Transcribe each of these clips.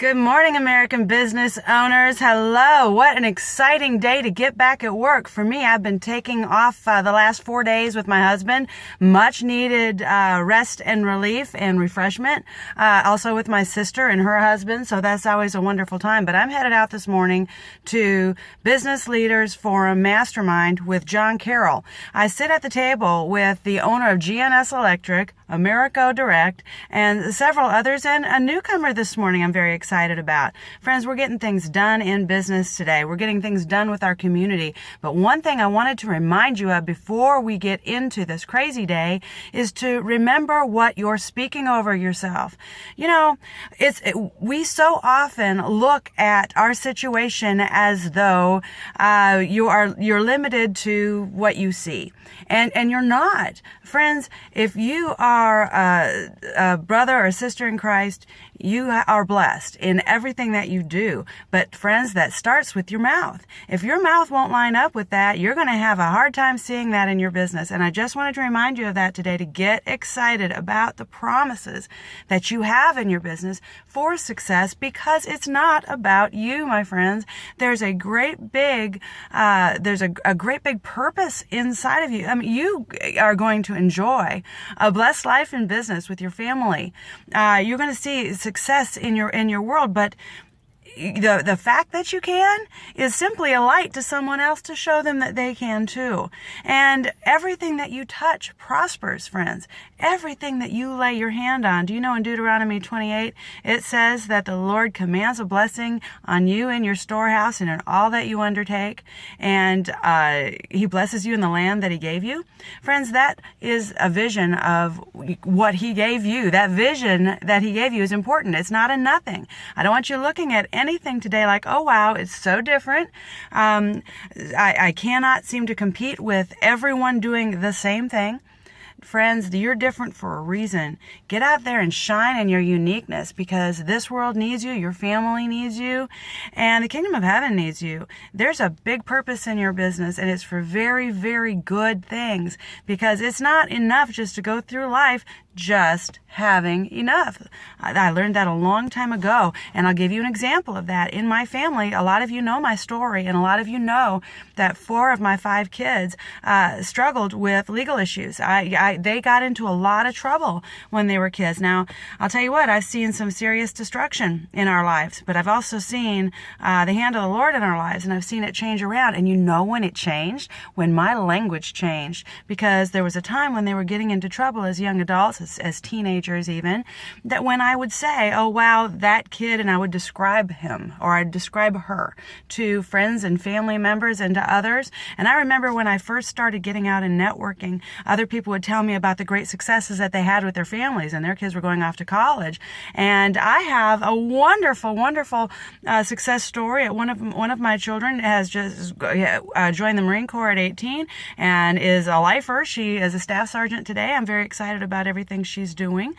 Good morning, American business owners. Hello. What an exciting day to get back at work. For me, I've been taking off the last 4 days with my husband. Much needed rest and relief and refreshment. Also with my sister and her husband. So that's always a wonderful time. But I'm headed out this morning to Business Leaders Forum Mastermind with John Carroll. I sit at the table with the owner of GNS Electric, Americo Direct, and several others, and a newcomer this morning I'm very excited about. Friends, we're getting things done in business today. We're getting things done with our community. But one thing I wanted to remind you of before we get into this crazy day is to remember what you're speaking over yourself. You know, we so often look at our situation as though you're limited to what you see. And you're not. Friends, if you are a brother or a sister in Christ, you are blessed in everything that you do. But friends, that starts with your mouth. If your mouth won't line up with that, you're going to have a hard time seeing that in your business. And I just wanted to remind you of that today, to get excited about the promises that you have in your business for success, because it's not about you, my friends. There's a great big purpose inside of you. I mean, you are going to enjoy a blessed life in business with your family. You're going to see success in your world, but the fact that you can is simply a light to someone else to show them that they can too. And everything that you touch prospers, friends. Everything that you lay your hand on. Do you know in Deuteronomy 28, it says that the Lord commands a blessing on you in your storehouse and in all that you undertake. And He blesses you in the land that He gave you. Friends, that is a vision of what He gave you. That vision that He gave you is important. It's not a nothing. I don't want you looking at anything today like, oh wow, it's so different. I cannot seem to compete with everyone doing the same thing. Friends, you're different for a reason. Get out there and shine in your uniqueness, because this world needs you, your family needs you, and the kingdom of heaven needs you. There's a big purpose in your business, and it's for very, very good things, because it's not enough just to go through life just having enough. I learned that a long time ago, and I'll give you an example of that. In my family, a lot of you know my story, and a lot of you know that 4 of my 5 kids struggled with legal issues. They got into a lot of trouble when they were kids. Now, I'll tell you what, I've seen some serious destruction in our lives, but I've also seen the hand of the Lord in our lives, and I've seen it change around. And you know when it changed? When my language changed, because there was a time when they were getting into trouble as young adults, as teenagers even, that when I would say, oh wow, that kid, and I would describe him or I'd describe her to friends and family members and to others. And I remember when I first started getting out and networking, other people would tell me about the great successes that they had with their families, and their kids were going off to college. And I have a wonderful, wonderful success story. One of my children has just joined the Marine Corps at 18 and is a lifer. She is a staff sergeant today. I'm very excited about everything she's doing.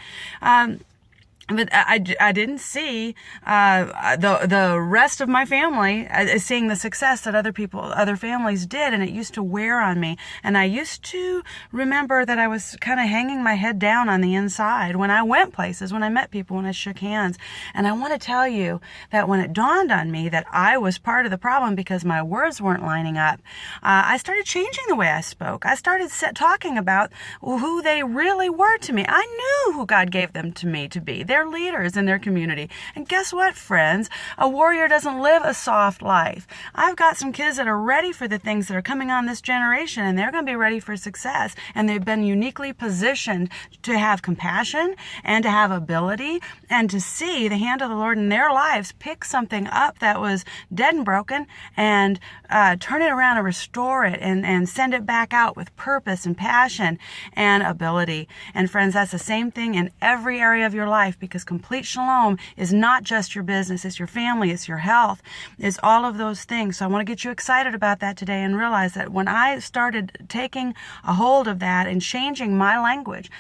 But I didn't see the rest of my family seeing the success that other families did, and it used to wear on me. And I used to remember that I was kind of hanging my head down on the inside when I went places, when I met people, when I shook hands. And I want to tell you that when it dawned on me that I was part of the problem because my words weren't lining up, I started changing the way I spoke. I started talking about who they really were to me. I knew who God gave them to me to be. They're leaders in their community. And guess what, friends? A warrior doesn't live a soft life. I've got some kids that are ready for the things that are coming on this generation, and they're going to be ready for success. And they've been uniquely positioned to have compassion and to have ability and to see the hand of the Lord in their lives pick something up that was dead and broken and turn it around and restore it and send it back out with purpose and passion and ability. And friends, that's the same thing in every area of your life, because complete shalom is not just your business, it's your family, it's your health, it's all of those things. So I want to get you excited about that today and realize that when I started taking a hold of that and changing my language,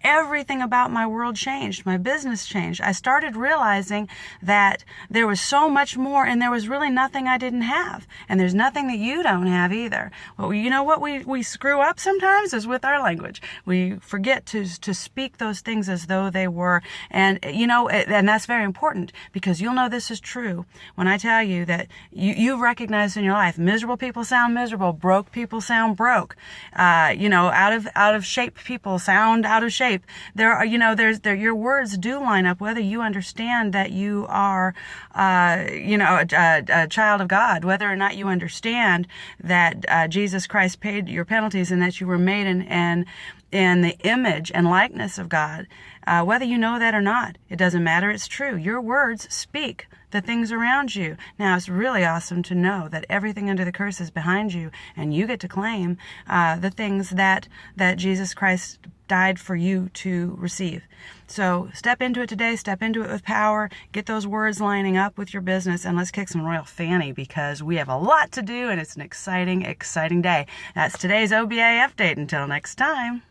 everything about my world changed. My business changed. I started realizing that there was so much more, and there was really nothing I didn't have. And there's nothing that you don't have either. Well, you know what we screw up sometimes is with our language. We forget to speak those things as though they were. And, and that's very important, because you'll know this is true when I tell you that you've recognized in your life, miserable people sound miserable, broke people sound broke, out of shape people sound out of shape. Your words do line up, whether you understand that you are, a child of God, whether or not you understand that Jesus Christ paid your penalties and that you were made in the image and likeness of God. Whether you know that or not, it doesn't matter. It's true. Your words speak the things around you. Now, it's really awesome to know that everything under the curse is behind you, and you get to claim the things that Jesus Christ died for you to receive. So step into it today, step into it with power, get those words lining up with your business, and let's kick some royal fanny, because we have a lot to do, and it's an exciting, exciting day. That's today's OBA update. Until next time.